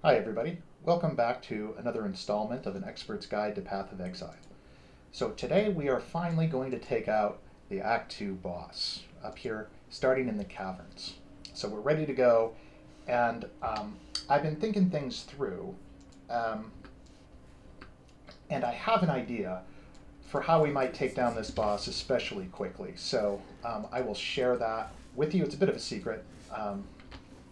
Hi everybody, welcome back to another installment of an expert's guide to Path of Exile. So today we are finally going to take out the Act 2 boss up here, starting in the caverns. So we're ready to go, and I've been thinking things through, um, and I have an idea for how we might take down this boss especially quickly. So I will share that with you. It's a bit of a secret,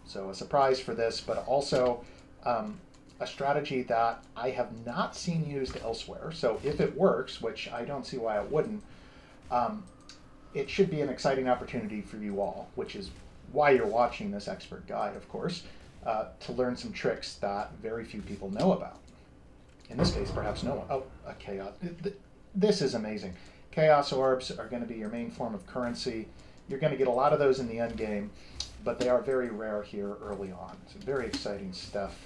so a surprise for this, but also um, a strategy that I have not seen used elsewhere. So if it works, which I don't see why it wouldn't, um, it should be an exciting opportunity for you all, which is why you're watching this expert guide, of course, to learn some tricks that very few people know about. In this case, perhaps no one. Oh, a chaos. This is amazing. Chaos orbs are going to be your main form of currency. You're going to get a lot of those in the end game, but they are very rare here early on. It's very exciting stuff.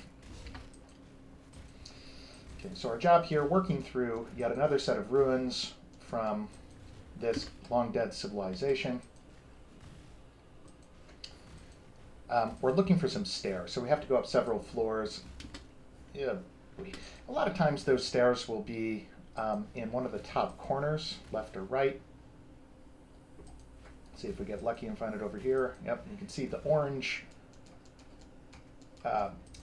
Okay, so our job here, working through yet another set of ruins from this long dead civilization. We're looking for some stairs, so we have to go up several floors. Yeah, a lot of times those stairs will be in one of the top corners, left or right. Let's see if we get lucky and find it over here. Yep, you can see the orange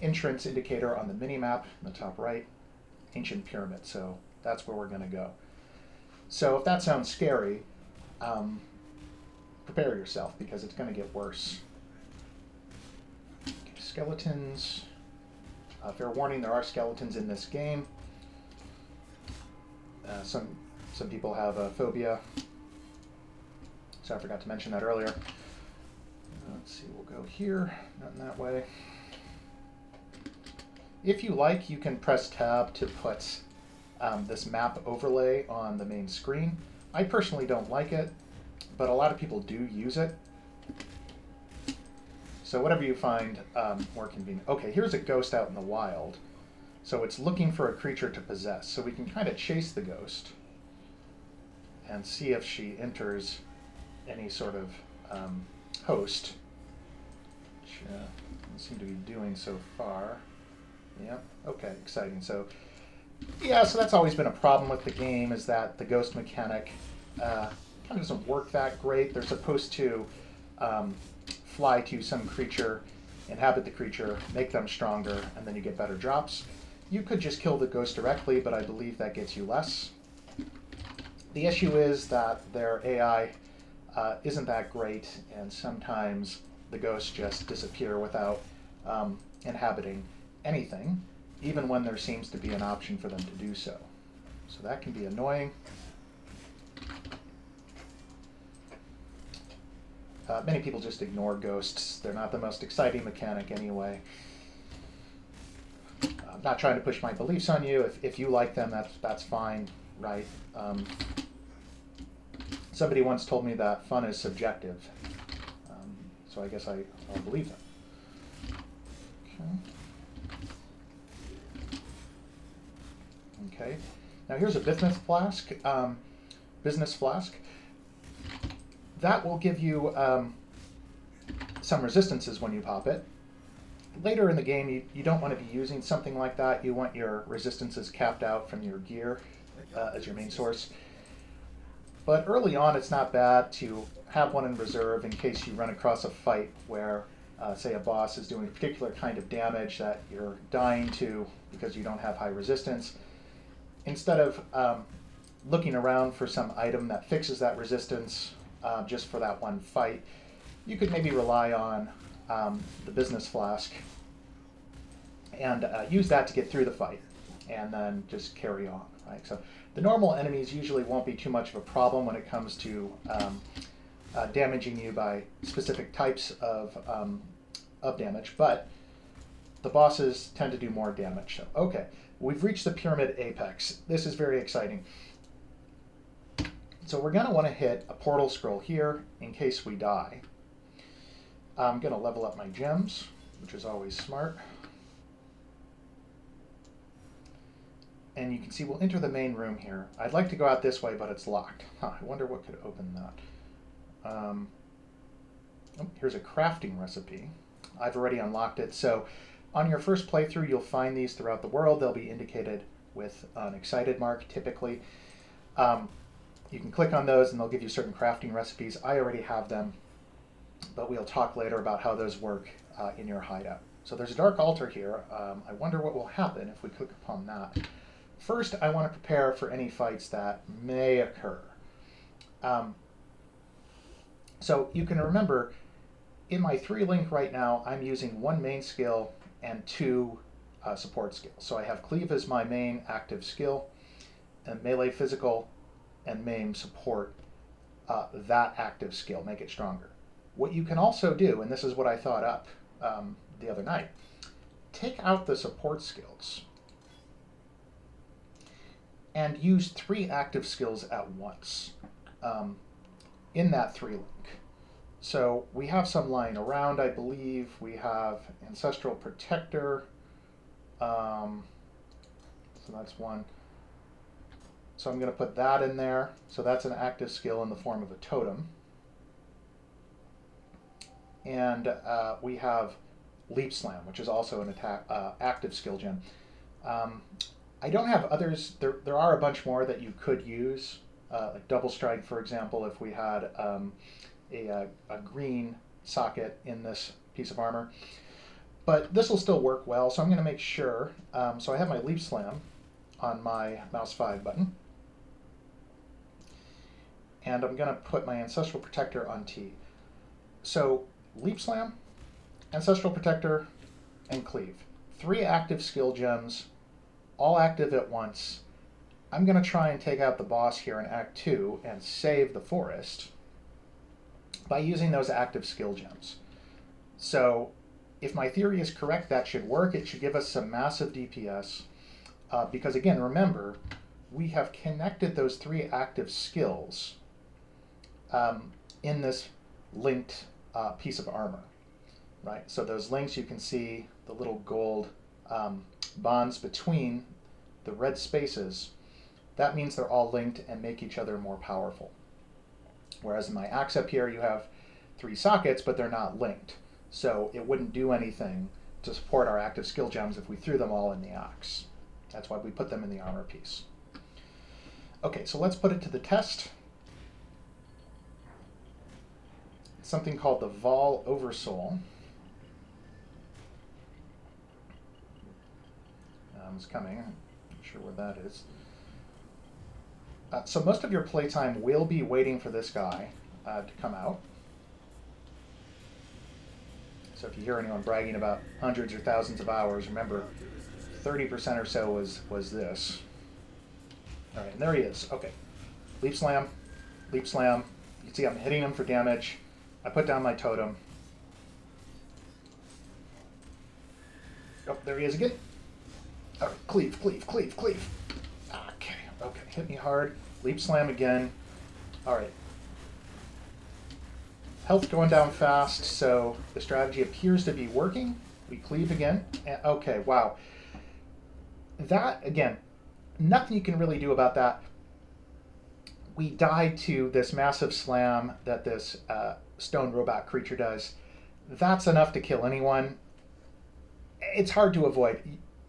entrance indicator on the mini-map in the top right. Ancient pyramid, so that's where we're going to go. So if that sounds scary, prepare yourself because it's going to get worse. Okay, skeletons. Fair warning, there are skeletons in this game. Some people have a phobia, so I forgot to mention that earlier. Let's see, we'll go here, not in that way. If you like, you can press tab to put this map overlay on the main screen. I personally don't like it, but a lot of people do use it. So whatever you find more convenient. Okay, here's a ghost out in the wild. So it's looking for a creature to possess. So we can kind of chase the ghost and see if she enters any sort of host, which doesn't seem to be doing so far. Yeah, okay, exciting. So yeah, so that's always been a problem with the game, is that the ghost mechanic kind of doesn't work that great. They're supposed to fly to some creature, inhabit the creature, make them stronger, and then you get better drops. You could just kill the ghost directly, but I believe that gets you less. The issue is that their AI isn't that great, and sometimes the ghosts just disappear without inhabiting anything, even when there seems to be an option for them to do so. So that can be annoying. Many people just ignore ghosts. They're not the most exciting mechanic anyway. I'm not trying to push my beliefs on you. If you like them, that's fine, right? Somebody once told me that fun is subjective, so I guess I'll believe them. Okay. Now here's a business flask. That will give you some resistances when you pop it. Later in the game, you don't want to be using something like that. You want your resistances capped out from your gear as your main source. But early on, it's not bad to have one in reserve in case you run across a fight where, say, a boss is doing a particular kind of damage that you're dying to because you don't have high resistance. Instead of looking around for some item that fixes that resistance just for that one fight, you could maybe rely on the business flask and use that to get through the fight and then just carry on, right? So the normal enemies usually won't be too much of a problem when it comes to damaging you by specific types of damage, but the bosses tend to do more damage. So, okay, we've reached the pyramid apex. This is very exciting. So we're going to want to hit a portal scroll here in case we die. I'm going to level up my gems, which is always smart. And you can see we'll enter the main room here. I'd like to go out this way, but it's locked. I wonder what could open that. Oh, here's a crafting recipe. I've already unlocked it. So On your first playthrough, you'll find these throughout the world. They'll be indicated with an excited mark, typically. You can click on those and they'll give you certain crafting recipes. I already have them, but we'll talk later about how those work in your hideout. So there's a dark altar here. I wonder what will happen if we click upon that. First, I want to prepare for any fights that may occur. So you can remember, in my 3 link right now, I'm using 1 main skill and 2 support skills. So I have Cleave as my main active skill, and Melee Physical and Maim support that active skill, make it stronger. What you can also do, and this is what I thought up the other night, take out the support skills and use 3 active skills at once in that 3 link. So we have some lying around, I believe. We have Ancestral Protector. So that's 1. So I'm going to put that in there. So that's an active skill in the form of a totem. And we have Leap Slam, which is also an active skill gem. I don't have others. There are a bunch more that you could use, like Double Strike, for example, if we had a green socket in this piece of armor. But this will still work well, so I'm going to make sure. So I have my Leap Slam on my mouse 5 button. And I'm going to put my Ancestral Protector on T. So Leap Slam, Ancestral Protector, and Cleave. 3 active skill gems, all active at once. I'm going to try and take out the boss here in Act 2 and save the forest by using those active skill gems. So if my theory is correct, that should work. It should give us some massive DPS. Because again, remember, we have connected those 3 active skills in this linked piece of armor, right? So those links, you can see the little gold bonds between the red spaces. That means they're all linked and make each other more powerful. Whereas in my axe up here, you have 3 sockets, but they're not linked. So it wouldn't do anything to support our active skill gems if we threw them all in the axe. That's why we put them in the armor piece. Okay, so let's put it to the test. It's something called the Vol Oversoul. It's coming. I'm not sure where that is. So most of your playtime will be waiting for this guy to come out. So if you hear anyone bragging about hundreds or thousands of hours, remember 30% or so was this. All right, and there he is. Okay. Leap Slam, Leap Slam. You can see I'm hitting him for damage. I put down my totem. Oh, there he is again. All right, Cleave, Cleave, Cleave, Cleave. Okay, okay, hit me hard. Leap Slam again. All right. Health going down fast, so the strategy appears to be working. We cleave again. Okay, wow. That, again, nothing you can really do about that. We died to this massive slam that this stone robot creature does. That's enough to kill anyone. It's hard to avoid.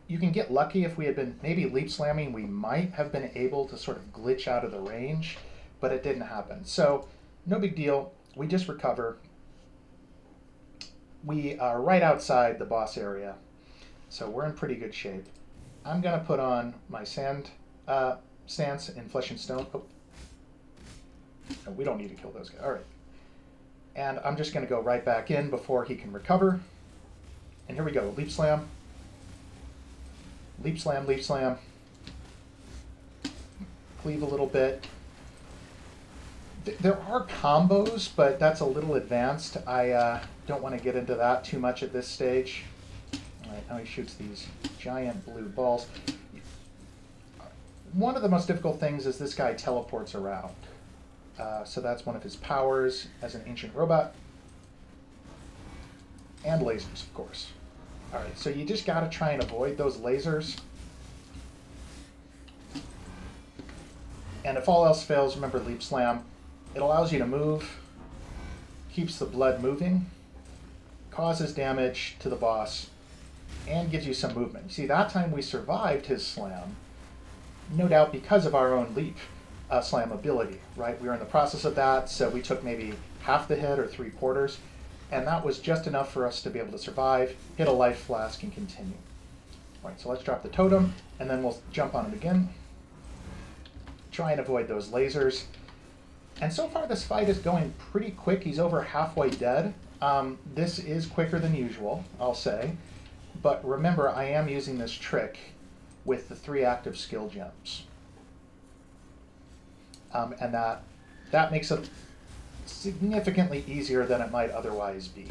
You can get lucky. If we had been maybe leap slamming, we might have been able to sort of glitch out of the range, but it didn't happen. So no big deal. We just recover. We are right outside the boss area, so we're in pretty good shape. I'm going to put on my stance in Flesh and Stone. Oh. No, we don't need to kill those guys. All right. And I'm just going to go right back in before he can recover. And here we go. Leap Slam. Leap Slam, Leap Slam. Cleave a little bit. There are combos, but that's a little advanced. I don't want to get into that too much at this stage. All right, now he shoots these giant blue balls. One of the most difficult things is this guy teleports around. So that's one of his powers as an ancient robot. And lasers, of course. All right, so you just got to try and avoid those lasers. And if all else fails, remember Leap Slam. It allows you to move, keeps the blood moving, causes damage to the boss, and gives you some movement. You see, that time we survived his slam, no doubt because of our own leap slam ability, right? We were in the process of that, so we took maybe half the hit or 3/4, and that was just enough for us to be able to survive, hit a life flask, and continue. All right, so let's drop the totem, and then we'll jump on him again. Try and avoid those lasers. And so far this fight is going pretty quick. He's over halfway dead. This is quicker than usual, I'll say. But remember, I am using this trick with the 3 active skill gems. And that makes it significantly easier than it might otherwise be.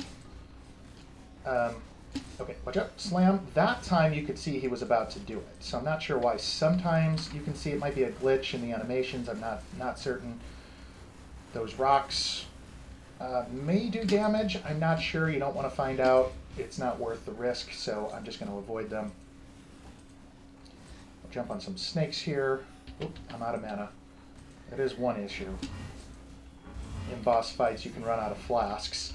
Okay, watch out. Slam. That time you could see he was about to do it. So I'm not sure why. Sometimes you can see it might be a glitch in the animations. I'm not certain. Those rocks may do damage. I'm not sure. You don't want to find out. It's not worth the risk, so I'm just going to avoid them. I'll jump on some snakes here. Oop, I'm out of mana. That is one issue. In boss fights, you can run out of flasks.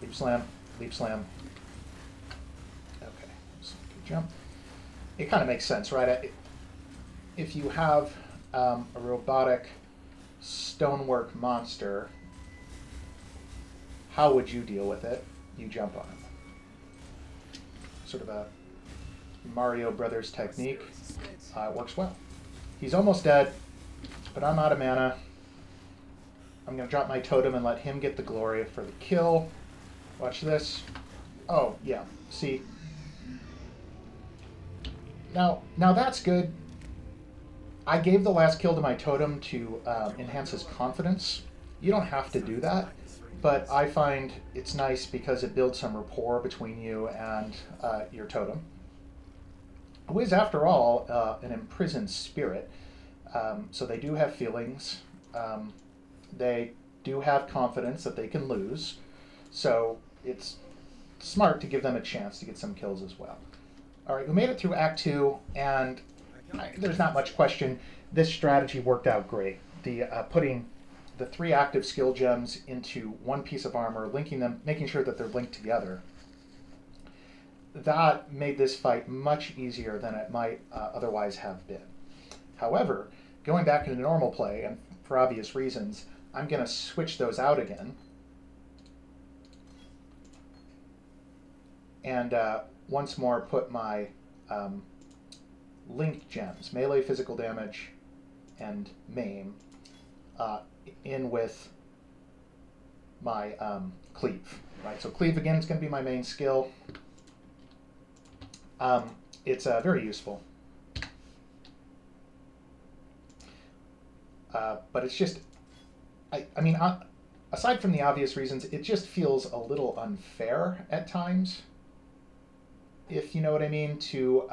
Leap slam, leap slam. Okay, so good jump. It kind of makes sense, right? If you have a robotic stonework monster, how would you deal with it? You jump on him. Sort of a Mario Brothers technique. It works well. He's almost dead, but I'm out of mana. I'm going to drop my totem and let him get the glory for the kill. Watch this. Oh, yeah. See? Now that's good. I gave the last kill to my totem to enhance his confidence. You don't have to do that, but I find it's nice because it builds some rapport between you and your totem, who is, after all, an imprisoned spirit. So they do have feelings. They do have confidence that they can lose. So it's smart to give them a chance to get some kills as well. All right, we made it through Act 2, and there's not much question. This strategy worked out great. The putting the 3 active skill gems into one piece of armor, linking them, making sure that they're linked together, that made this fight much easier than it might otherwise have been. However, going back into normal play, and for obvious reasons, I'm going to switch those out again. And once more put my linked gems, melee physical damage and maim, in with my cleave. Right, so cleave again is going to be my main skill. It's very useful. But it's just, I mean, aside from the obvious reasons, it just feels a little unfair at times, if you know what I mean, to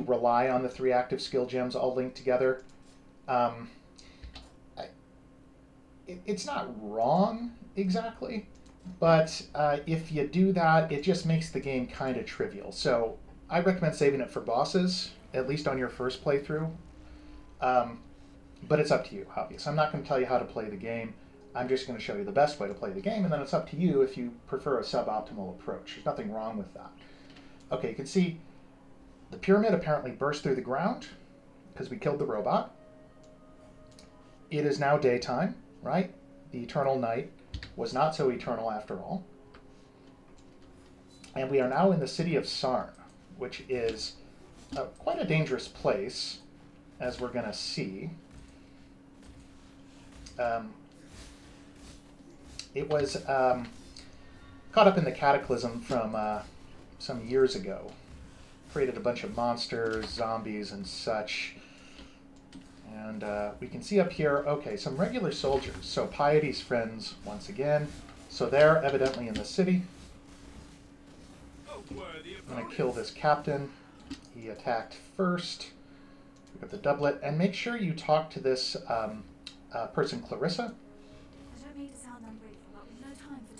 rely on the 3 active skill gems all linked together. It's not wrong exactly, but if you do that, it just makes the game kind of trivial. So I recommend saving it for bosses, at least on your first playthrough. But it's up to you, obviously. I'm not going to tell you how to play the game. I'm just going to show you the best way to play the game, and then it's up to you if you prefer a suboptimal approach. There's nothing wrong with that. Okay, you can see the pyramid apparently burst through the ground because we killed the robot. It is now daytime, right? The eternal night was not so eternal after all. And we are now in the city of Sarn, which is quite a dangerous place, as we're going to see. It was caught up in the cataclysm from some years ago. Created a bunch of monsters, zombies, and such. And we can see up here, okay, some regular soldiers. So Piety's friends, once again. So they're evidently in the city. I'm going to kill this captain. He attacked first. We got the doublet. And make sure you talk to this person, Clarissa.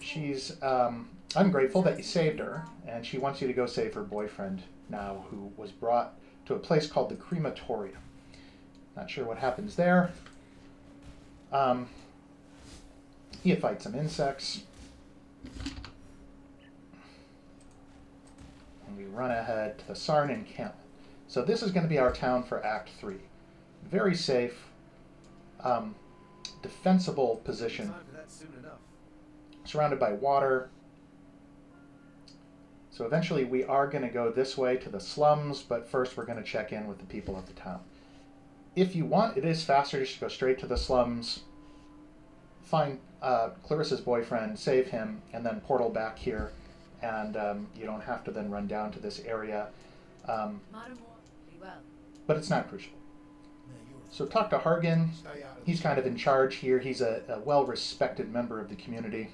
She's ungrateful that you saved her, and she wants you to go save her boyfriend now, who was brought to a place called the crematorium. Not sure what happens there. You fight some insects. And we run ahead to the Sarn encampment. So this is going to be our town for Act 3. Very safe, defensible position. Surrounded by water. So eventually we are going to go this way to the slums, but first we're going to check in with the people of the town. If you want, it is faster just to go straight to the slums, find Clarissa's boyfriend, save him, and then portal back here, and you don't have to then run down to this area. But it's not crucial. So talk to Hargan. He's kind of in charge here. He's a well-respected member of the community.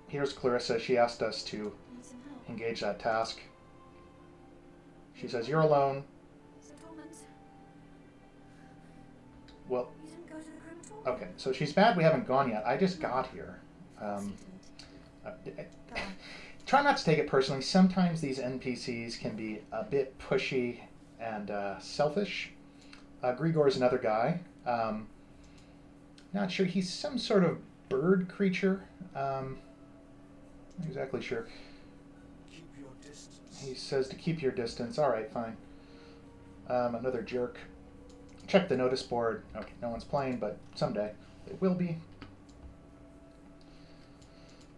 Here's Clarissa. She asked us to engage that task. She says, you're alone. Well, okay, so she's mad we haven't gone yet. I just got here. Try not to take it personally. Sometimes these NPCs can be a bit pushy and selfish. Grigor's another guy. Not sure. He's some sort of bird creature. Not exactly sure. Keep your distance. He says to keep your distance. All right, fine. Another jerk. Check the notice board. Okay, no one's playing, but someday it will be.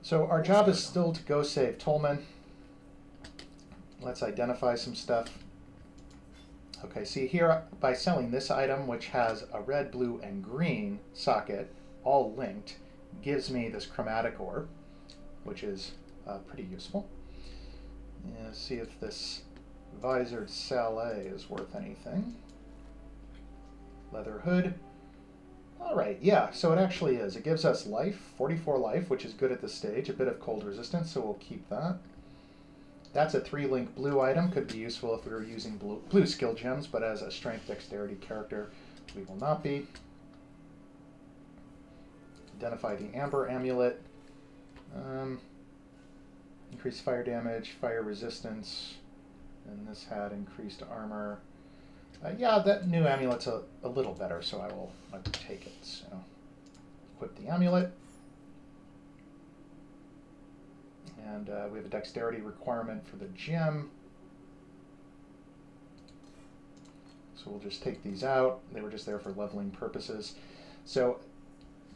So our job is still to go save Tolman. Let's identify some stuff. Okay, see here, by selling this item, which has a red, blue, and green socket, all linked, gives me this chromatic ore, which is pretty useful. Yeah, see if this visored sallet is worth anything. Leather hood. Alright, yeah, so it actually is. It gives us life, 44 life, which is good at this stage. A bit of cold resistance, so we'll keep that. That's a 3-link blue item. Could be useful if we were using blue skill gems, but as a strength dexterity character, we will not be. Identify the amber amulet. Increased fire damage, fire resistance, and this had increased armor. Yeah, that new amulet's a little better, so I will take it. So, equip the amulet. And we have a dexterity requirement for the gem. So we'll just take these out. They were just there for leveling purposes. So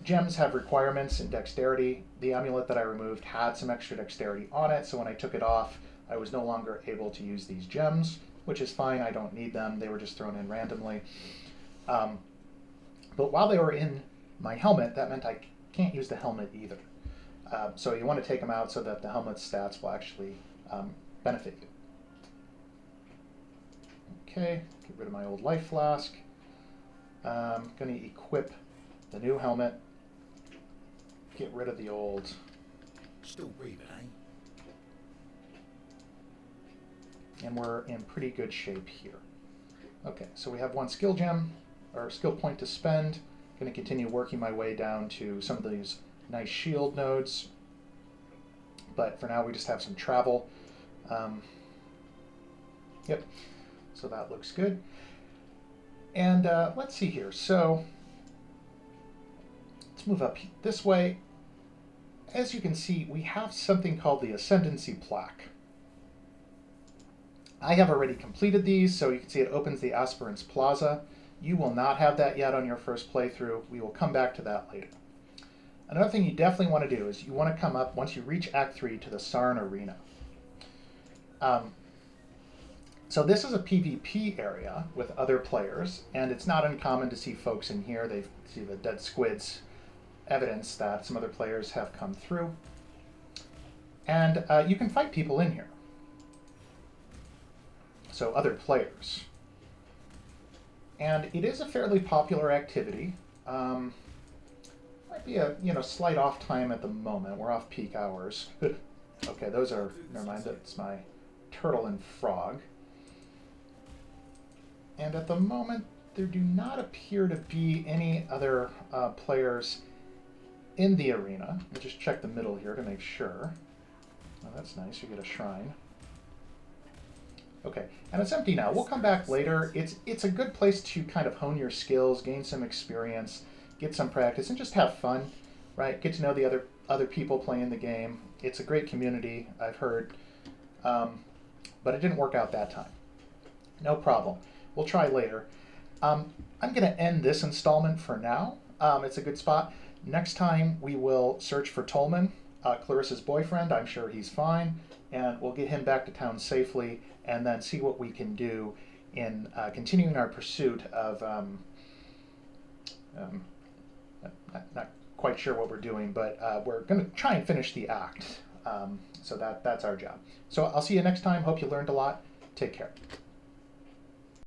gems have requirements in dexterity. The amulet that I removed had some extra dexterity on it, so when I took it off, I was no longer able to use these gems, which is fine. I don't need them. They were just thrown in randomly. But while they were in my helmet, that meant I can't use the helmet either. So you want to take them out so that the helmet's stats will actually benefit you. Okay, get rid of my old life flask. I'm going to equip the new helmet. Get rid of the old. Still breathing, eh? And we're in pretty good shape here. Okay, so we have one skill gem, or skill point to spend. I'm going to continue working my way down to some of these nice shield nodes. But for now, we just have some travel. Yep, so that looks good. And let's see here. So let's move up this way. As you can see, we have something called the Ascendancy Plaque. I have already completed these, so you can see it opens the Aspirants Plaza. You will not have that yet on your first playthrough. We will come back to that later. Another thing you definitely want to do is you want to come up, once you reach Act 3, to the Sarn Arena. So this is a PvP area with other players, and it's not uncommon to see folks in here. They see the dead squids, evidence that some other players have come through. And you can fight people in here. So other players. And it is a fairly popular activity. Might be a slight off time at the moment. We're off peak hours. Okay, those are, never mind, that's my turtle and frog. And at the moment, there do not appear to be any other players in the arena. We'll just check the middle here to make sure. Oh, that's nice, you get a shrine. Okay, and it's empty now. We'll come back later. It's a good place to kind of hone your skills, gain some experience, get some practice, and just have fun, right? Get to know the other people playing the game. It's a great community, I've heard, but it didn't work out that time. No problem. We'll try later. I'm going to end this installment for now. It's a good spot. Next time we will search for Tolman, Clarissa's boyfriend. I'm sure he's fine, and we'll get him back to town safely, and then see what we can do in continuing our pursuit of. Not quite sure what we're doing, but we're going to try and finish the act. So that's our job. So I'll see you next time. Hope you learned a lot. Take care.